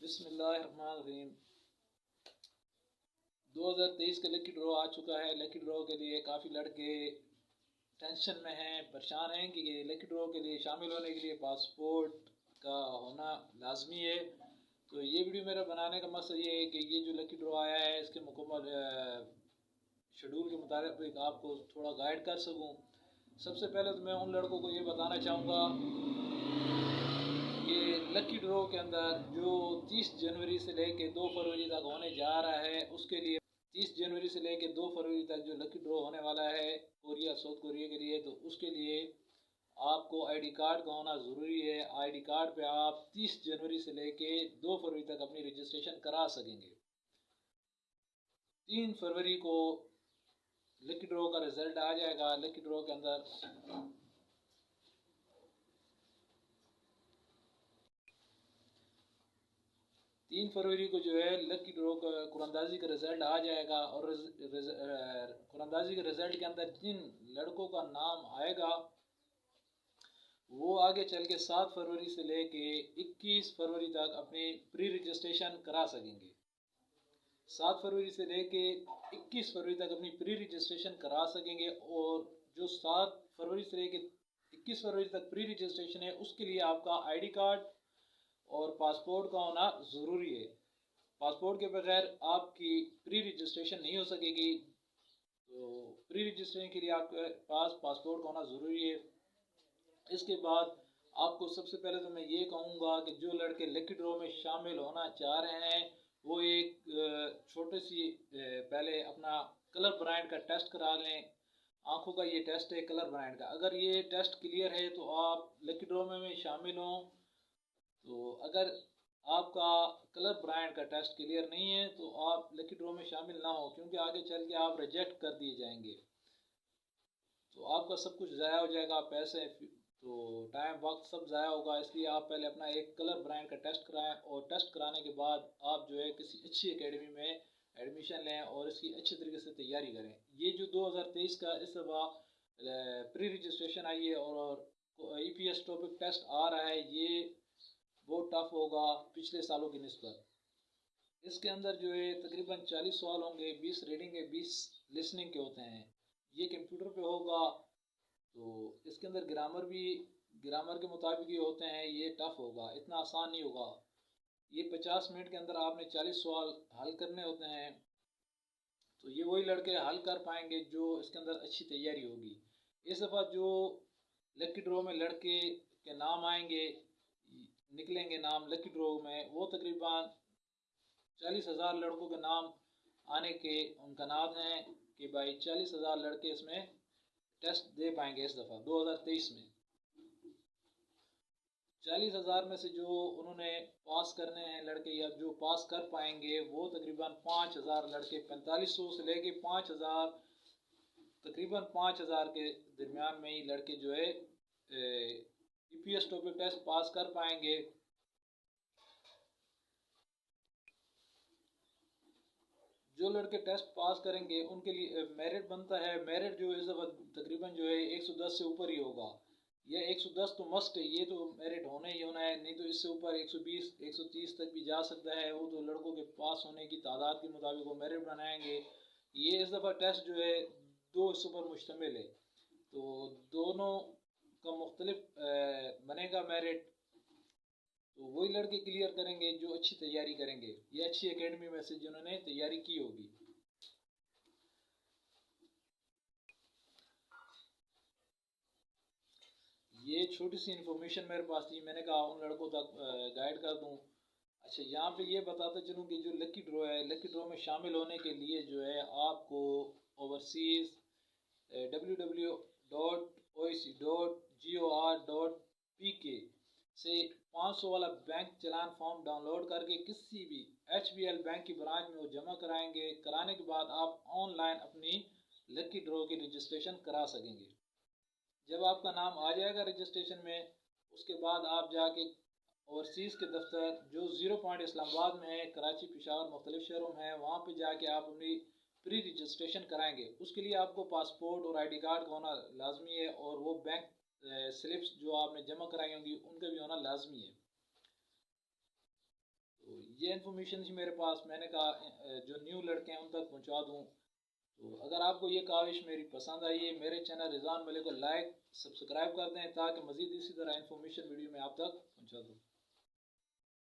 बिस्मिल्लाहिर्रहमानिर्रहीम। 2023 का lucky draw आ चुका है। लकी ड्रॉ के लिए काफ़ी लड़के टेंशन में हैं, परेशान हैं कि लकी ड्रॉ के लिए शामिल होने के लिए पासपोर्ट का होना लाजमी है। तो ये वीडियो मेरा बनाने का मकसद ये है कि ये जो लकी ड्रॉ आया है इसके मुकम्मल शेड्यूल के मुताबिक आपको थोड़ा गाइड कर सकूं। सबसे पहले तो मैं उन लड़कों को ये बताना चाहूँगा कि लकी ड्रॉ के अंदर जो 30 जनवरी से लेके 2 फरवरी तक होने जा रहा है, उसके लिए 30 जनवरी से लेके 2 फरवरी तक जो लकी ड्रॉ होने वाला है साउथ कोरिया के लिए, तो उसके लिए आपको आईडी कार्ड का होना ज़रूरी है। आईडी कार्ड पे आप 30 जनवरी से लेके 2 फरवरी तक अपनी रजिस्ट्रेशन करा सकेंगे। 3 फरवरी को लकी ड्रॉ का रिज़ल्ट आ जाएगा। लकी ड्रॉ के अंदर 3 फरवरी को जो है लकी ड्रॉ का कुरंदाजी का रिज़ल्ट आ जाएगा और कुरंदाजी के रिज़ल्ट के अंदर जिन लड़कों का नाम आएगा वो आगे चल के 7 फरवरी से लेके 21 फरवरी तक अपनी प्री रजिस्ट्रेशन करा सकेंगे। 7 फरवरी से लेके 21 फरवरी तक अपनी प्री रजिस्ट्रेशन करा सकेंगे। और जो 7 फरवरी से लेके 21 फरवरी तक प्री रजिस्ट्रेशन है, उसके लिए आपका आईडी कार्ड और पासपोर्ट का होना ज़रूरी है। पासपोर्ट के बगैर आपकी प्री रजिस्ट्रेशन नहीं हो सकेगी। तो प्री रजिस्ट्रेशन के लिए आपके पास पासपोर्ट का होना ज़रूरी है। इसके बाद आपको सबसे पहले तो मैं ये कहूँगा कि जो लड़के लकी ड्रॉ में शामिल होना चाह रहे हैं वो एक छोटी सी पहले अपना कलर ब्रांड का टेस्ट करा लें। आँखों का ये टेस्ट है कलर ब्रांड का। अगर ये टेस्ट क्लियर है तो आप लकी ड्रॉ में शामिल हों। तो अगर आपका कलर ब्रांड का टेस्ट क्लियर नहीं है तो आप लकी ड्रॉ में शामिल ना हो, क्योंकि आगे चल के आप रिजेक्ट कर दिए जाएंगे। तो आपका सब कुछ ज़ाया हो जाएगा, पैसे, तो टाइम वक्त सब ज़ाया होगा। इसलिए आप पहले अपना एक कलर ब्रांड का टेस्ट कराएं और टेस्ट कराने के बाद आप जो है किसी अच्छी एकेडमी में एडमिशन लें और इसकी अच्छे तरीके से तैयारी करें। ये जो 2023 का इस दफ़ा प्री रजिस्ट्रेशन आई है और EPS टॉपिक टेस्ट आ रहा है, ये बहुत टफ होगा पिछले सालों की निस्बत। इसके अंदर जो है तकरीबन 40 सवाल होंगे, 20 रीडिंग के 20 लिसनिंग के होते हैं। ये कंप्यूटर पे होगा। तो इसके अंदर ग्रामर के मुताबिक ये होते हैं। ये टफ होगा, इतना आसान नहीं होगा। ये 50 मिनट के अंदर आपने 40 सवाल हल करने होते हैं। तो ये वही लड़के हल कर पाएंगे जो इसके अंदर अच्छी तैयारी होगी। इस दफ़ा जो लकी ड्रॉ में लड़के के नाम आएंगे, निकलेंगे नाम लकी ड्रॉ में, वो तकरीबन 40,000 लड़कों के नाम आने के इम्कानात हैं कि भाई 40,000 लड़के इसमें टेस्ट दे पाएंगे। इस दफ़ा 2023 में 40,000 में से जो उन्होंने पास करने हैं लड़के या जो पास कर पाएंगे वो तकरीबन 5,000 लड़के, 4500 से लेके 5,000, तकरीबन 5,000 के दरमियान में ही लड़के जो है EPS टॉपिक टेस्ट पास कर पाएंगे। जो लड़के टेस्ट पास करेंगे उनके लिए मेरिट बनता है। मेरिट जो इस दफ़ा तकरीबन जो है 110 से ऊपर ही होगा। यह 110 तो मस्ट है, ये तो मेरिट होना ही होना है, नहीं तो इससे ऊपर 120 130 तक भी जा सकता है। वो तो लड़कों के पास होने की तादाद के मुताबिक वो मेरिट बनाएंगे। ये इस दफ़ा टेस्ट जो है 2 हिस्सों पर मुश्तमिल है, तो दोनों का मुख्तलिफ बनेगा मेरिट। तो वही लड़के क्लियर करेंगे जो अच्छी तैयारी करेंगे, ये अच्छी एकेडमी में से जिन्होंने तैयारी की होगी। ये छोटी सी इन्फॉर्मेशन मेरे पास थी, मैंने कहा उन लड़कों तक गाइड कर दूं। अच्छा, यहाँ पे ये बताता चलूँ कि जो लकी ड्रॉ है, लकी ड्रॉ में शामिल होने के लिए जो है आपको ओवरसीज़ www.oec.gor.pk से 500 वाला बैंक चलान फॉर्म डाउनलोड करके किसी भी HBL बैंक की ब्रांच में वो जमा कराएंगे। कराने के बाद आप ऑनलाइन अपनी लकी ड्रॉ की रजिस्ट्रेशन करा सकेंगे। जब आपका नाम आ जाएगा रजिस्ट्रेशन में, उसके बाद आप जाके ओवरसीज़ के दफ्तर जो 0 पॉइंट इस्लामाबाद में है, कराची, पेशावर, मुख्तलिफ शहरों में है, वहाँ पे जाके आप अपनी प्री रजिस्ट्रेशन कराएंगे। उसके लिए आपको पासपोर्ट और आईडी कार्ड का होना लाजमी है और वो बैंक स्लिप्स जो आपने जमा कराई होंगी उनका भी होना लाजमी है। तो ये इन्फॉर्मेशन थी मेरे पास, मैंने कहा जो न्यू लड़के हैं उन तक पहुंचा दूं। तो अगर आपको ये काविश मेरी पसंद आई है, मेरे चैनल रिजवान मलिक को लाइक सब्सक्राइब कर दें ताकि मज़ीद इसी तरह इन्फॉर्मेशन वीडियो मैं आप तक पहुंचा दूँ।